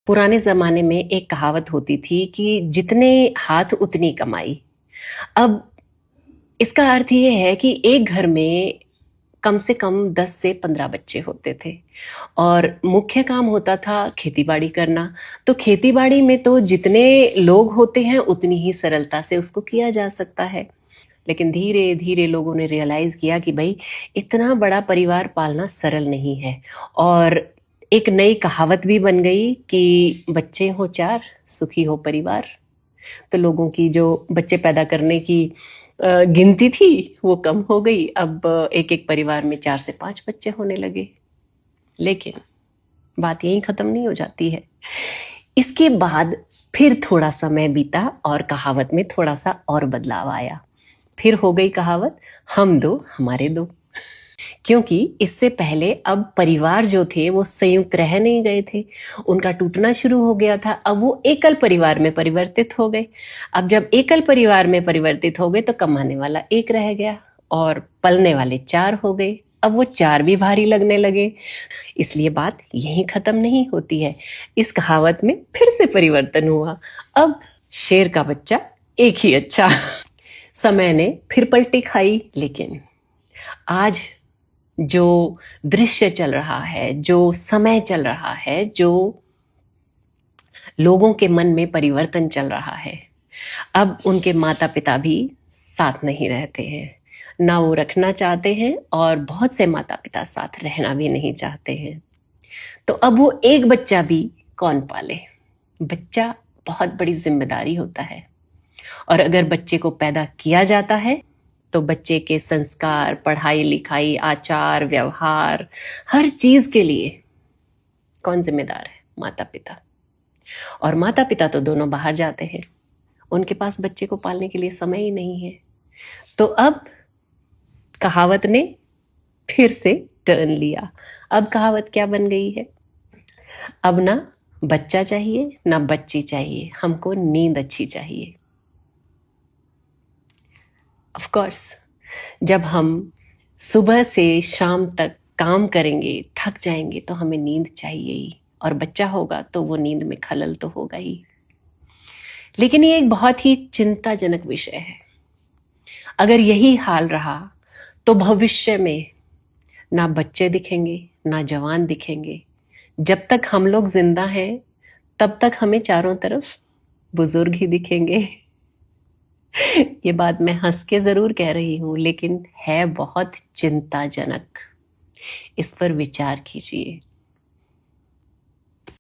पुराने ज़माने में एक कहावत होती थी कि जितने हाथ उतनी कमाई। अब इसका अर्थ ये है कि एक घर में कम से कम 10 से 15 बच्चे होते थे और मुख्य काम होता था खेती-बाड़ी करना। तो खेती-बाड़ी में तो जितने लोग होते हैं उतनी ही सरलता से उसको किया जा सकता है। लेकिन धीरे-धीरे लोगों ने रियलाइज़ किया कि भई इतना बड़ा परिवार पालना सरल नहीं है और एक नई कहावत भी बन गई कि बच्चे हों 4 सुखी हो परिवार। तो लोगों की जो बच्चे पैदा करने की गिनती थी वो कम हो गई। अब एक-एक परिवार में 4 से 5 बच्चे होने लगे। लेकिन बात यहीं खत्म नहीं हो जाती है। इसके बाद फिर थोड़ा समय बीता और कहावत में थोड़ा-सा और बदलाव आया। फिर हो गई कहावत, हम दो हमारे दो। क्योंकि इससे पहले अब परिवार जो थे वो संयुक्त रह नहीं गए थे, उनका टूटना शुरू हो गया था। अब वो एकल परिवार में परिवर्तित हो गए। अब जब एकल परिवार में परिवर्तित हो गए तो कमाने वाला एक रह गया और पलने वाले 4 हो गए। अब वो 4 भी भारी लगने लगे। इसलिए बात यहीं खत्म नहीं होती है। इस कहावत में फिर से परिवर्तन हुआ। अब शेर का बच्चा एक ही अच्छा। समय ने फिर पलटी खाई, लेकिन आज जो दृश्य चल रहा है, जो समय चल रहा है, जो लोगों के मन में परिवर्तन चल रहा है, अब उनके माता-पिता भी साथ नहीं रहते हैं। ना वो रखना चाहते हैं और बहुत से माता-पिता साथ रहना भी नहीं चाहते हैं। तो अब वो एक बच्चा भी कौन पाले? बच्चा बहुत बड़ी ज़िम्मेदारी होता है और अगर बच्चे को पैदा किया जाता है तो बच्चे के संस्कार, पढ़ाई-लिखाई, आचार, व्यवहार, हर चीज़ के लिए कौन ज़िम्मेदार है? माता-पिता। और माता-पिता तो दोनों बाहर जाते हैं। उनके पास बच्चे को पालने के लिए समय ही नहीं है। तो अब कहावत ने फिर से टर्न लिया। अब कहावत क्या बन गई है? अब ना बच्चा चाहिए, ना बच्ची चाहिए, हमको नींद अच्छी चाहिए। ऑफ कोर्स जब हम सुबह से शाम तक काम करेंगे, थक जाएंगे तो हमें नींद चाहिए ही और बच्चा होगा तो वो नींद में खलल तो होगा ही। लेकिन ये एक बहुत ही चिंताजनक विषय है। अगर यही हाल रहा तो भविष्य में ना बच्चे दिखेंगे, ना जवान दिखेंगे। जब तक हम लोग जिंदा हैं तब तक हमें चारों तरफ बुजुर्ग ही दिखेंगे। ये बात मैं हंस के जरूर कह रही हूं, लेकिन है बहुत चिंताजनक। इस पर विचार कीजिए।